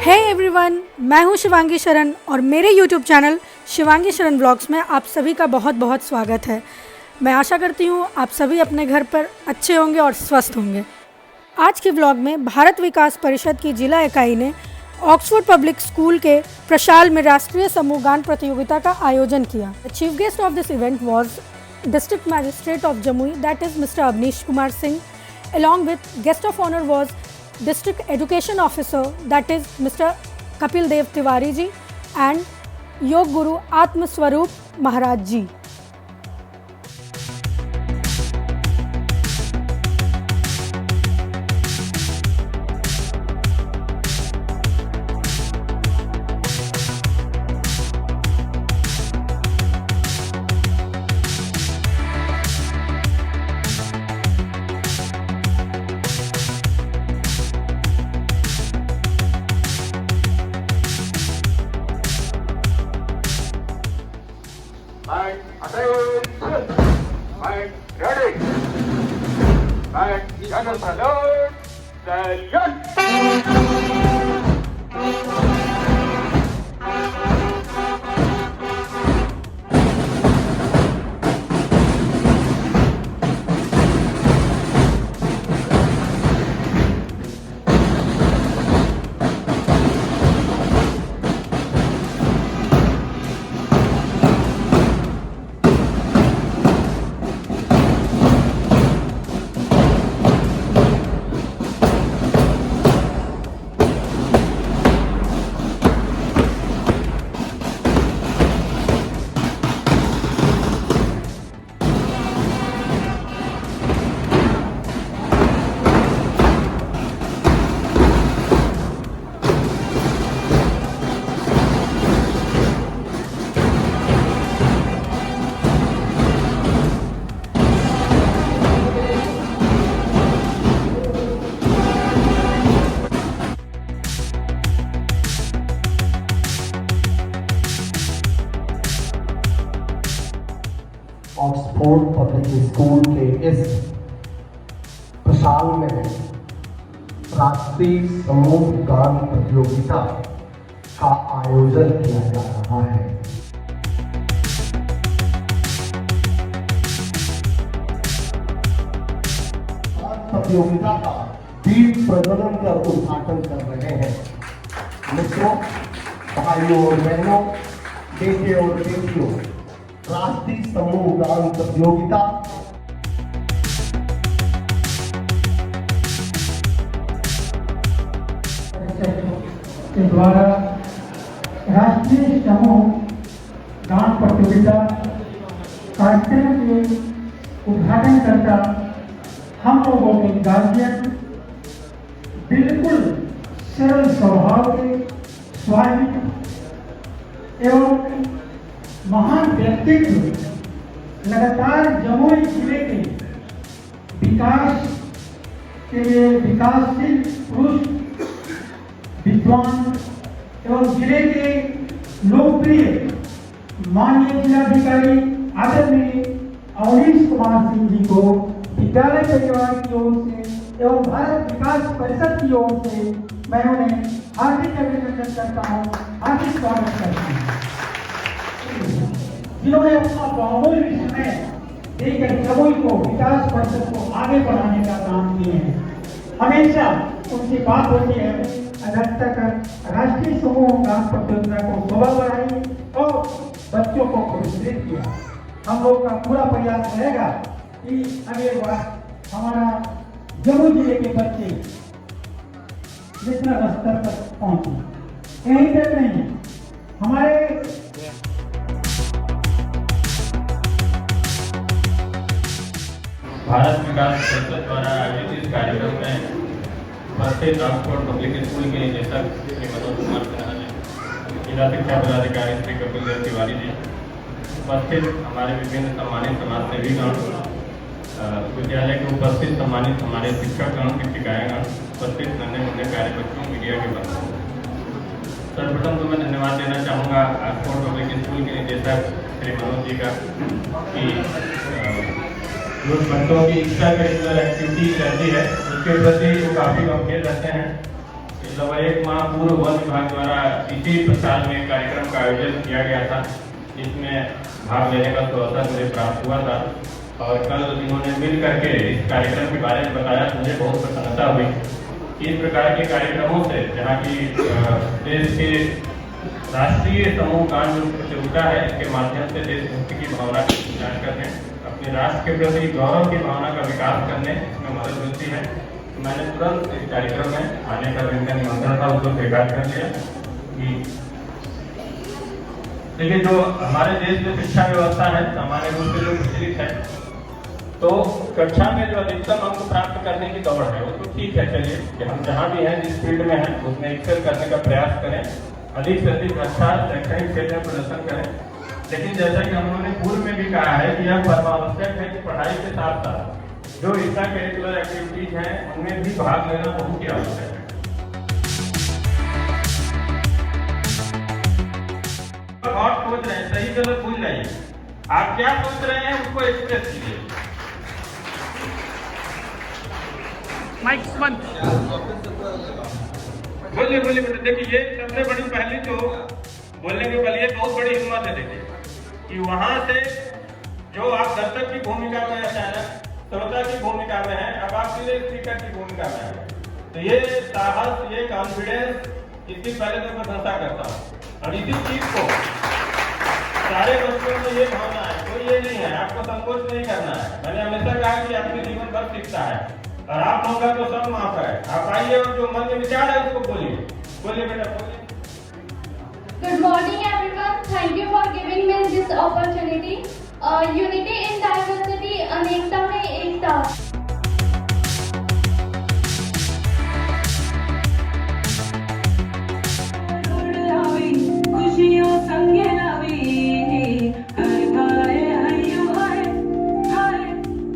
Hey everyone, मैं हूं शिवांगी शरण और मेरे यूट्यूब चैनल शिवांगी शरण ब्लॉग्स में आप सभी का बहुत बहुत स्वागत है। मैं आशा करती हूं आप सभी अपने घर पर अच्छे होंगे और स्वस्थ होंगे। आज के ब्लॉग में भारत विकास परिषद की जिला इकाई ने ऑक्सफोर्ड पब्लिक स्कूल के प्रशाल में राष्ट्रीय समूह गान प्रतियोगिता का आयोजन किया। Chief guest of this event was district magistrate of Jamui, that is mister Avnish Kumar Singh, along with guest of honor was District Education Officer, that is Mr. Kapil Dev Tiwari ji, and Yog Guru Atma Swarup Maharaj ji. Mind, attention! Mind, ready! Mind, channel salute! Salute! Oxford public school के इस प्रशाल में राष्ट्रीय समूह गान प्रतियोगिता का आयोजन किया जा रहा है। प्रतियोगिता का दीप प्रज्वलन कर उद्घाटन कर रहे हैं मित्रों, भाइयों और बहनों, बेटे और बेटियों, राष्ट्रीय समूह गान प्रतियोगिता के द्वारा राष्ट्रीय समूह गान प्रतियोगिता कार्यक्रम के उद्घाटन करता हम लोगों के गार्जियन बिल्कुल सरल स्वभाव के, स्वाभाविक एवं महान व्यक्तित्व लगातार जमुई जिले के विकास के लिए विकासशील पुरुष, विद्वान एवं जिले के लोकप्रिय माननीय जिलाधिकारी आदरणीय अवनीश कुमार सिंह जी को विद्यालय परिवार की ओर से एवं भारत विकास परिषद की ओर से मैं उन्हें हार्दिक अभिनंदन करता हूँ, हार्दिक स्वागत करता हूँ, जिन्होंने अपना बहुमूल्य समय देकर जमुई को विकास परिषद को आगे बढ़ाने का काम किए हैं। हमेशा उनसे बात होती है अध्यक्षता कर राष्ट्रीय समूह गान प्रतियोगिता को शोभा बढ़ाई और बच्चों को पुरस्कृत किया। हम लोग का पूरा प्रयास रहेगा कि अगले बार हमारा जमुई जिले के बच्चे नेशनल स्तर तक पहुंचे। यहीं तक नहीं, हमारे भारत विकास परिषद द्वारा आयोजित इस कार्यक्रम में उपस्थित ऑक्सफोर्ड पब्लिक स्कूल के निदेशक श्री मनोज कुमार सिन्हा जी, जिला शिक्षा पदाधिकारी श्री कपिल देव तिवारी जी, उपस्थित हमारे विभिन्न सम्मानित समाज सेवीगण, विद्यालय के उपस्थित सम्मानित हमारे शिक्षकगण, शिक्षिकाएगण, उपस्थित नन्हे मुन्ने प्यारे बच्चों, मीडिया के बच्चों, सर्वप्रथम तो मैं धन्यवाद देना चाहूँगा ऑक्सफोर्ड पब्लिक स्कूल के निदेशक श्री मनोज जी का कि जो बच्चों की एक्स्ट्रा करिकुलर एक्टिविटी रहती है उसके प्रति वो काफ़ी गंभीर रहते हैं। लगभग 1 माह पूर्व वन विभाग द्वारा इसी प्रसाद में कार्यक्रम का आयोजन किया गया था, जिसमें भाग लेने का अवसर मुझे प्राप्त हुआ था। और कल इन्होंने मिल करके इस कार्यक्रम के बारे में बताया तो मुझे बहुत प्रसन्नता हुई। इस प्रकार के कार्यक्रमों से जहाँ की देश के राष्ट्रीय समूह गान जो प्रतियोगिता है, इसके माध्यम से देशभक्ति की भावना का विचार करने, अपने राष्ट्र के प्रति गौरव की भावना का विकास करने इसमें मदद मिलती है। तो मैंने तुरंत इस कार्यक्रम में आने का जिनका निमंत्रण था उसको स्वीकार कर लिया। देखिए, जो हमारे देश में शिक्षा व्यवस्था है सामान्य रूप से जो विचलित है, तो कक्षा में जो अधिकतम अंक प्राप्त करने की दौड़ है वो तो ठीक है। चलिए कि हम जहाँ भी हैं, जिस फील्ड में हैं उसमें एक्सेल करने का प्रयास करें, अधिक से अधिक अच्छा शैक्षणिक क्षेत्र में प्रदर्शन करें। लेकिन जैसा कि हम लोगों ने पूर्व में भी कहा है कि यह परमावश्यक है कि पढ़ाई के साथ साथ जो एक्स्ट्रा करिकुलर एक्टिविटीज हैं उनमें भी भाग लेना बहुत ही आवश्यक है। आप सोच रहे हैं, सही गलत भूल जाइए, आप क्या सोच रहे हैं उसको एक्सप्रेस कीजिए। माइक बंद, बोलिए बोलिए बेटा। देखिए, ये सबसे बड़ी पहली तो बोलने के लिए बहुत बड़ी हिम्मत है। देखिए कि वहां से जो आप दर्शक की भूमिका में अचानक श्रोता की भूमिका में है, अब आप सीधे स्पीकर की भूमिका में है, तो ये साहस, ये कॉन्फिडेंस, इसकी पहले तो मैं प्रशंसा करता हूँ। और इसी चीज को सारे बच्चों में ये भावना है, कोई ये नहीं है, आपको संकोच नहीं करना है। मैंने हमेशा कहा कि आपके जीवन भर सीखता है और आप लोगों का तो सब माफ है। आप आइए और जो मन में विचार है उसको बोलिए। बोलिए बेटा, बोलिए। Good morning, everyone. Thank you for giving me this opportunity. Unity in diversity, अनेकता में एकता। खुशियों संगे लावी, हर खाए हयो हाय हाय,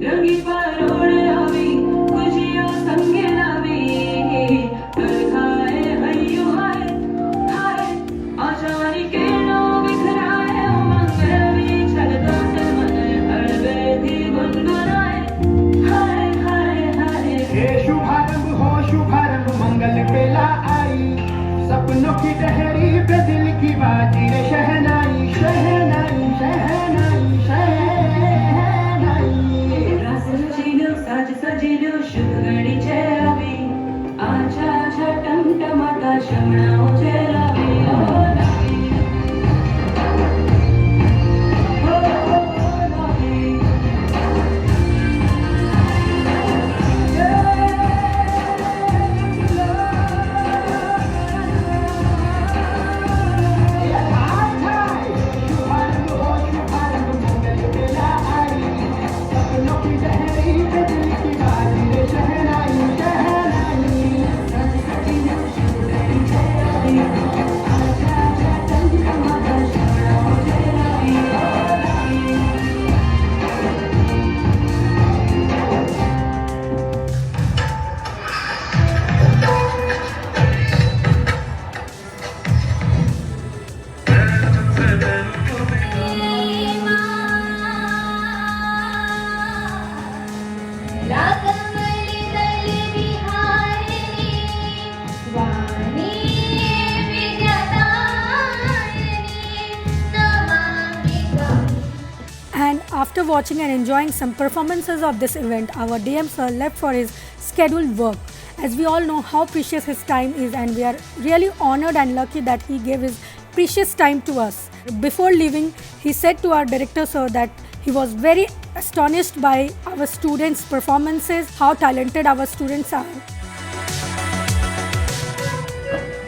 रंगी परोड़ आवी, खुशियों संगे लावी, हर खाए हयो हाय हाय, आशानी के नो बिखराए उमंग रवि, छलका से मन हर बेदी गुनगुनाए, हाय हाय हाय। ये शुभारंभ हो, शुभारंभ मंगल बेला आई, सपनों की डहरी पे दिल की बाजी रे, शहनाई शहनाई शहनाई शहनाई। रास सजीलो साज सजीलो शुभ घड़ी चेलावी, आछा आछा टमटमाटा शमणाओ चेलावी, ओ लावी ओ लावी। शुभारंभ हो, शुभारंभ मंगल बेला आई, सपनों की डहरी पे दिल की बाजी रे, शहनाई शहनाई। साज सजीलो शुभ घड़ी चेलावी, आछा आछा टमटमाटा शमणाओ चेलावी, ओ लावी। रागवली दल विहारिणी, वाणी विद्यादायिनी, नमामि त्वाम्। And after watching and enjoying some performances of this event, our DM sir left for his scheduled work. As we all know how precious his time is, and we are really honored and lucky that he gave his precious time to us. Before leaving, he said to our director sir that he was very astonished by our students' performances, how talented our students are.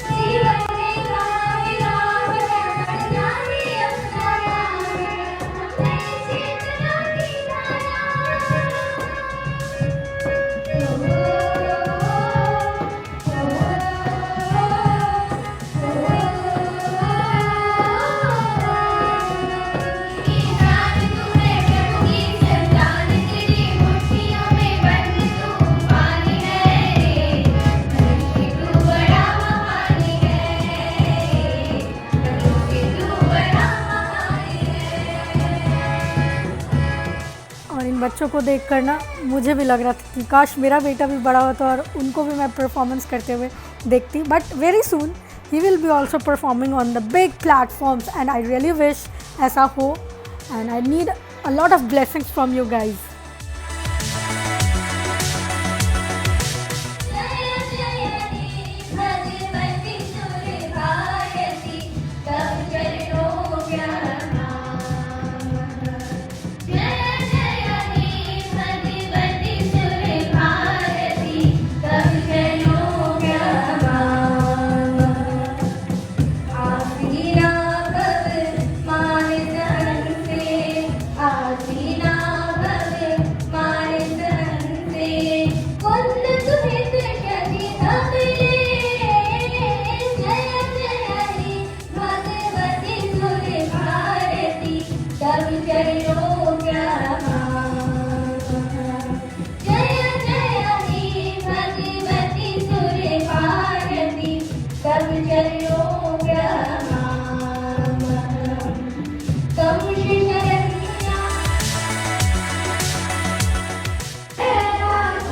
जीवन में गाए राम रमण जाने अवतारा, अपने चेतना की धारा। जान तू है प्रभु की संतान, तेरी मुट्ठियों में बंद तूफान है। बच्चों को देख कर ना मुझे भी लग रहा था कि काश मेरा बेटा भी बड़ा होता और उनको भी मैं परफॉर्मेंस करते हुए देखती. But very soon he will be also performing on the big platforms and I really wish ऐसा हो and I need a lot of blessings from you guys.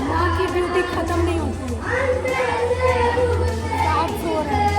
माँ की ब्यूटी खत्म नहीं होती है. आप सो रहे हैं.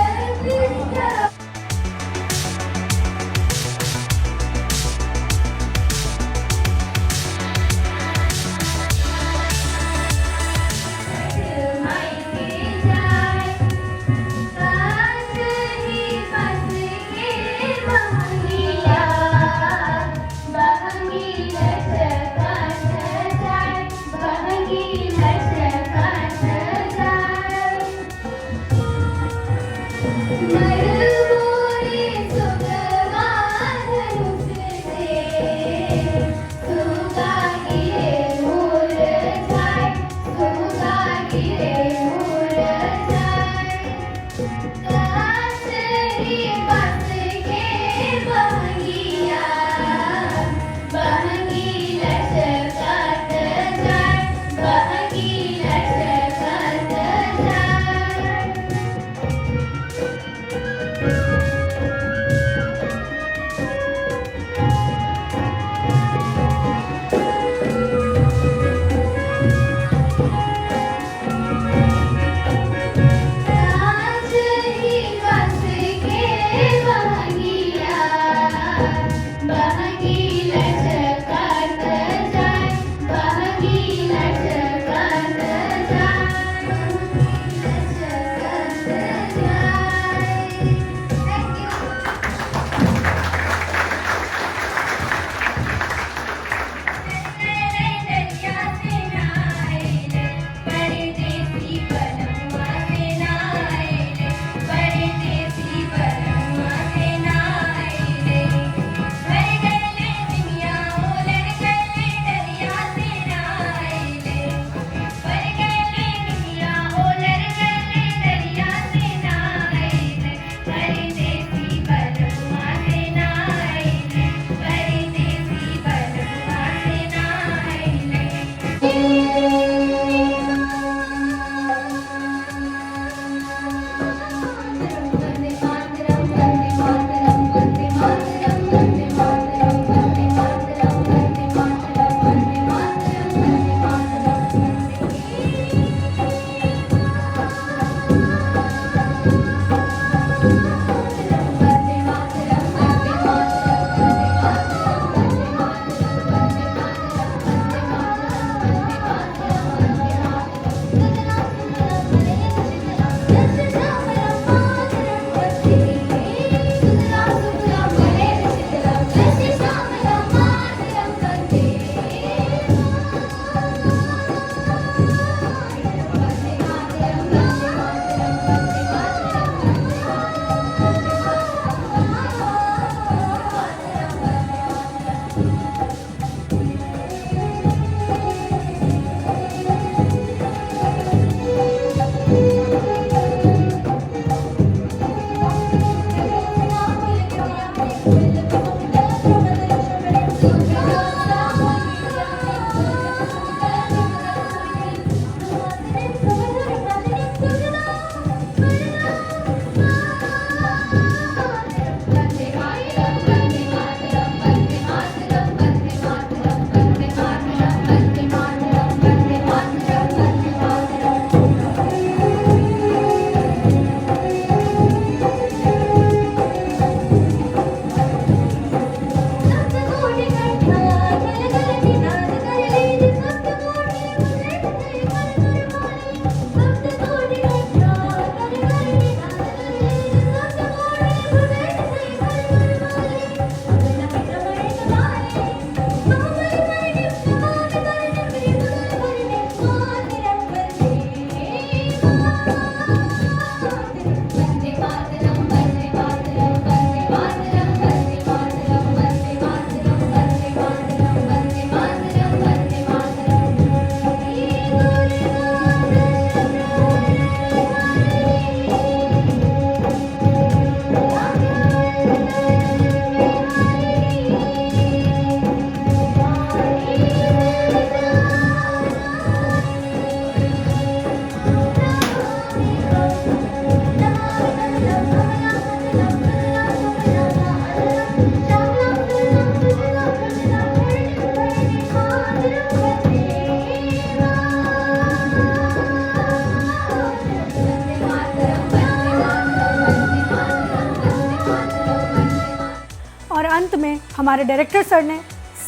में हमारे डायरेक्टर सर ने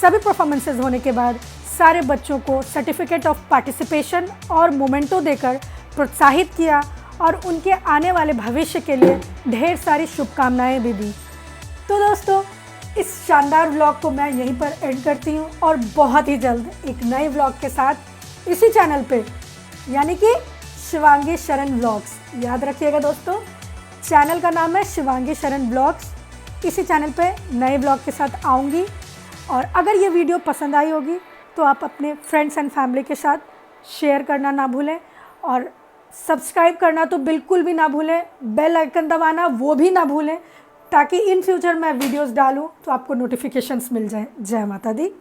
सभी परफॉर्मेंसेज होने के बाद सारे बच्चों को सर्टिफिकेट ऑफ पार्टिसिपेशन और मोमेंटो देकर प्रोत्साहित किया और उनके आने वाले भविष्य के लिए ढेर सारी शुभकामनाएं भी दी। तो दोस्तों, इस शानदार व्लॉग को मैं यहीं पर एंड करती हूँ और बहुत ही जल्द एक नए व्लॉग के साथ इसी चैनल पे, यानी कि शिवांगी शरण व्लॉग्स, याद रखिएगा दोस्तों, चैनल का नाम है शिवांगी शरण व्लॉग्स। इसी चैनल पे नए व्लॉग के साथ आऊँगी और अगर ये वीडियो पसंद आई होगी तो आप अपने फ्रेंड्स एंड फैमिली के साथ शेयर करना ना भूलें और सब्सक्राइब करना तो बिल्कुल भी ना भूलें, बेल आइकन दबाना वो भी ना भूलें, ताकि इन फ्यूचर मैं वीडियोस डालूं तो आपको नोटिफिकेशंस मिल जाएं। जय माता दी।